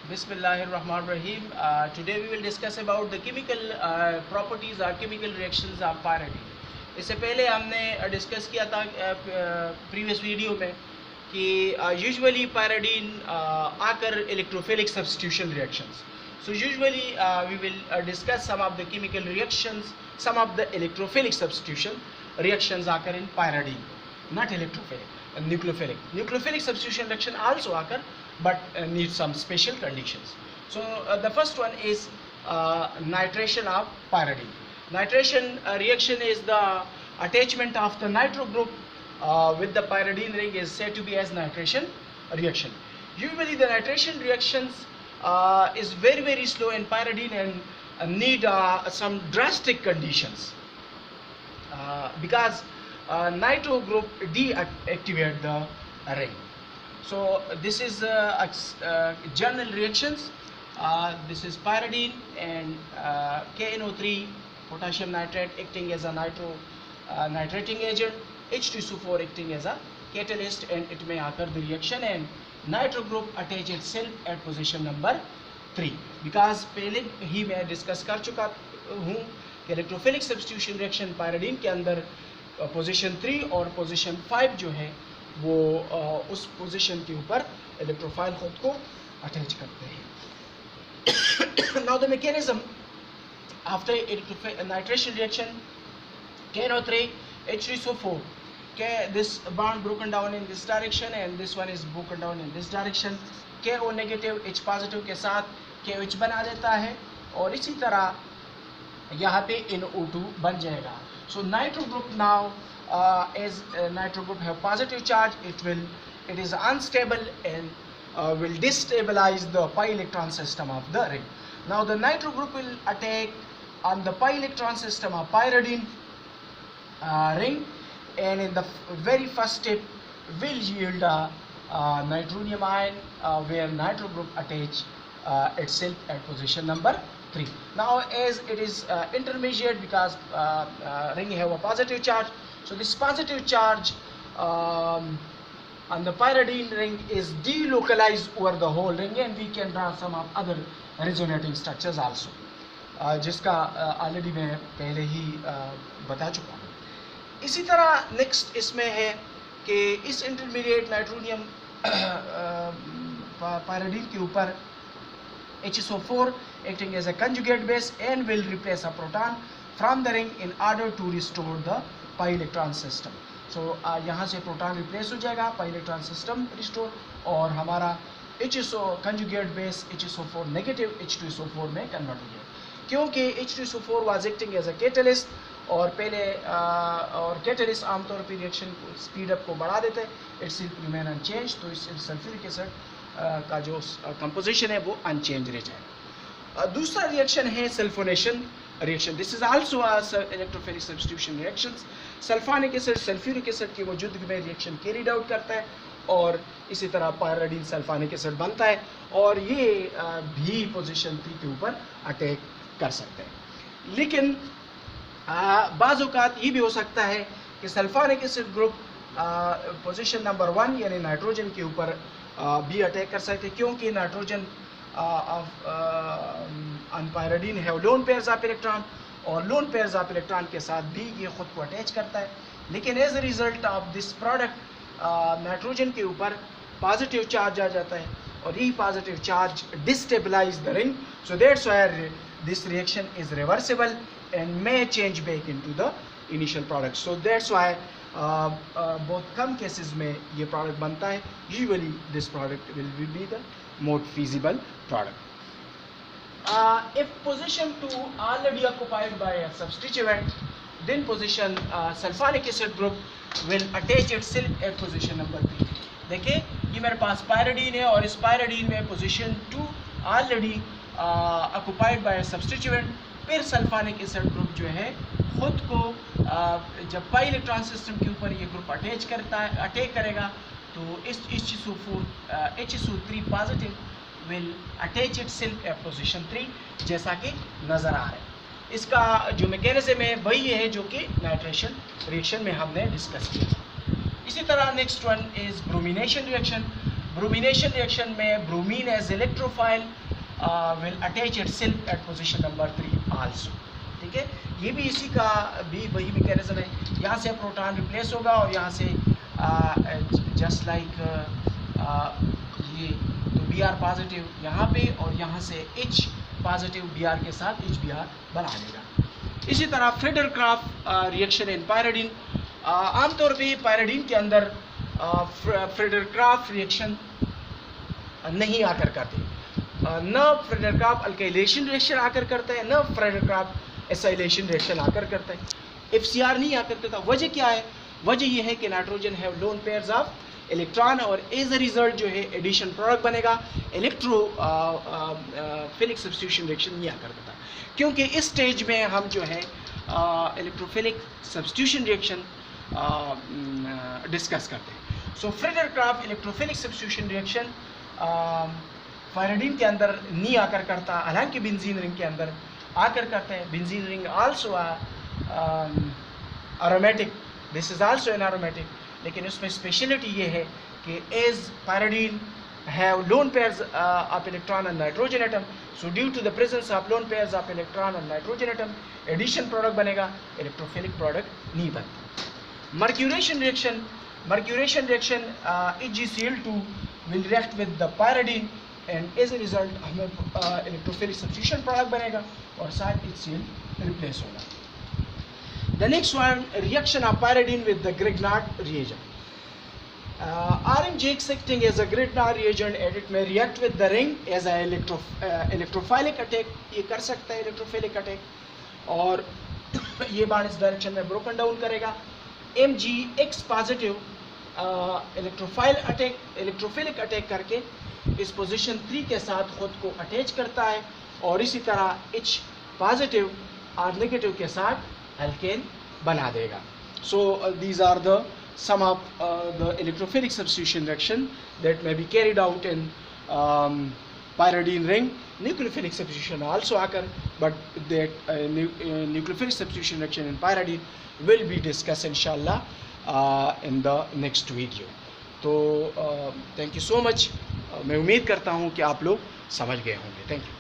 Bismillahirrahmanirrahim. Today we will discuss about the chemical properties or chemical reactions of pyridine. इससे पहले हमने discuss किया था प्रीवियस वीडियो में कि यूजुअली pyridine आकर electrophilic substitution reactions. So usually we will discuss some of the chemical reactions, some of the electrophilic substitution reactions occur in pyridine, not electrophilic, nucleophilic. Nucleophilic substitution reaction also occur, but need some special conditions. So the first one is nitration of pyridine. Nitration reaction is the attachment of the nitro group with the pyridine ring is said to be as nitration reaction. Usually the nitration reactions is very slow in pyridine and need some drastic conditions because nitro group deactivate the ring. So this is general reactions. This is pyridine and KNO3 potassium nitrate acting as a nitrating agent, H2SO4 acting as a catalyst, and it may occur the reaction and nitro group attach itself at position number 3 because पहले ही मैं discuss कर चुका हूँ कि electrophilic substitution reaction pyridine के अंदर position 3 और position 5 जो है वो उस पोजीशन के ऊपर इलेक्ट्रोफाइल खुद को अटैच करते हैं. Now the mechanism after nitration reaction KNO3 H2SO4, this bond broken down in this direction and this one is broken down in this direction. KO negative H positive के साथ KOH बना देता है और इसी तरह यहाँ पे NO2 बन जाएगा. So nitro group now as nitro group have positive charge, it is unstable and will destabilize the pi electron system of the ring. Now the nitro group will attack on the pi electron system of pyridine ring, and in the very first step will yield a nitronium ion where nitro group attach itself at position number 3. Now as it is intermediate because ring have a positive charge, so this positive charge on the pyridine ring is delocalized over the whole ring, and we can draw some of other resonating structures also जिसका already मैं पहले ही बता चुका हूँ. इसी तरह next इसमें है कि इस इंटरमीडिएट नाइट्रोनियम pyridine के ऊपर HSO4 acting as a conjugate base and will replace a proton from the ring in order to restore the pi electron system. So यहाँ से प्रोटॉन रिप्लेस हो जाएगा, pi electron system restore और हमारा HSO conjugate base HSO4 negative H2SO4 में convert हो जाएगा क्योंकि H2SO4 was acting as a catalyst और पहले और कैटलिस्ट आमतौर पर रिएक्शन को स्पीड अप को बढ़ा देते हैं. इट्स रिमेन अनचेंज, तो इस सल्फ्यूरिक एसिड का जो कंपोजिशन है वो अनचेंज रह जाएगा. दूसरा रिएक्शन है sulphonation reaction. This is also electrophilic substitution reactions. Sulphonic acid sulphuric acid की मौजूदगी में रिएक्शन कैरीड आउट करता है और इसी तरह पायरिडीन सल्फोनिक एसिड बनता है और ये भी पोजीशन 3 के ऊपर अटैक कर सकते हैं. लेकिन बाज़ औक़ात ये भी हो सकता है कि sulphonic acid group position number 1 यानी नाइट्रोजन के ऊपर भी अटैक कर सकते हैं क्योंकि nitrogen on pyridine have lone pairs of electron और लोन पेयर्स ऑफ इलेक्ट्रॉन के साथ भी ये खुद को अटैच करता है. लेकिन as a result of this product nitrogen के ऊपर पॉजिटिव चार्ज आ जाता है और यही positive charge destabilise the ring. So that's why this reaction is reversible and may change back into the initial product. So that's why बहुत कम cases में ये product बनता है. Usually this product will be the more feasible product. If position 2 already occupied by a substituent, then position sulfonic acid group will attach itself at position number 3. देखिए ये मेरे पास pyridine है और इस pyridine में position 2 already occupied by a substituent. फिर sulphonic acid group जो है खुद को जब पाई इलेक्ट्रॉन सिस्टम के ऊपर ये ग्रुप अटैक करेगा तो इस HSO3 positive will attach itself at position 3 जैसा कि नज़र आ रहा है. इसका जो मैकेनिज्म है वही है जो कि नाइट्रेशन रिएक्शन में हमने डिस्कस किया. इसी तरह next one is bromination reaction. Bromination reaction में bromine as electrophile will attach itself at position number 3 also. ठीक है, ये भी इसी का भी वही मैकेनिज्म है। यहाँ से प्रोटॉन रिप्लेस होगा और यहाँ से जस्ट लाइक ये तो Br पॉजिटिव यहाँ पे और यहाँ से H पॉजिटिव Br के साथ HBr बना लेगा। इसी तरह फ्रेडरक्राफ्ट रिएक्शन इन पायरिडीन, आमतौर पे पायरिडीन के अंदर फ्रेडरक्राफ्ट रिएक्शन नहीं आकर करते, न फ्रेडरक्राफ्ट अल्काइलेशन रिएक्शन आकर करता है, न फ्रेडरक्राफ्ट एसाइलेशन रिएक्शन आकर करता है। FCR नहीं आकर करता। वजह क्या है? वजह यह है कि nitrogen have lone pairs of electron और एज अ रिजल्ट जो है एडिशन प्रोडक्ट बनेगा, इलेक्ट्रोफिलिक सब्स्टिट्यूशन रिएक्शन नहीं आकर करता, क्योंकि इस स्टेज में हम जो है इलेक्ट्रोफिलिक सब्स्टिट्यूशन रिएक्शन डिस्कस करते हैं। सो फ्रेडरक्राफ्ट इलेक्ट्रोफिलिक सब्स्टिट्यूशन रिएक्शन पायरिडीन के अंदर नहीं आकर करता, हालांकि बेंजीन रिंग के अंदर आकर करते हैं। Benzene ring also aromatic, this is also an aromatic, लेकिन उसमें स्पेशलिटी ये है कि as pyridine have lone pairs of electron and nitrogen atom, so due to the presence of lone pairs of electron and nitrogen atom addition product बनेगा, electrophilic product नहीं बनता। Mercuration reaction, mercuration reaction HgCl2 will react with the pyridine and as a result हमें electrophilic substitution product बनेगा और साथ HCl replace होगा। The next one, reaction of pyridine with the Grignard reagent. RMJX acting as a Grignard reagent and it may react with the ring as a electrophilic attack, ये कर सकता है electrophilic attack और ये बार इस direction में broken down करेगा। MgX positive electrophilic attack करके इस पोजीशन 3 के साथ खुद को अटैच करता है और इसी तरह H पॉजिटिव और नेगेटिव के साथ अल्केन बना देगा। So these are the some of the electrophilic substitution reaction that may be carried out in pyridine ring. Nucleophilic substitution also occur, but that nucleophilic substitution reaction in pyridine will be discussed inshallah in the next video. तो thank you so much, मैं उम्मीद करता हूँ कि आप लोग समझ गए होंगे। Thank you.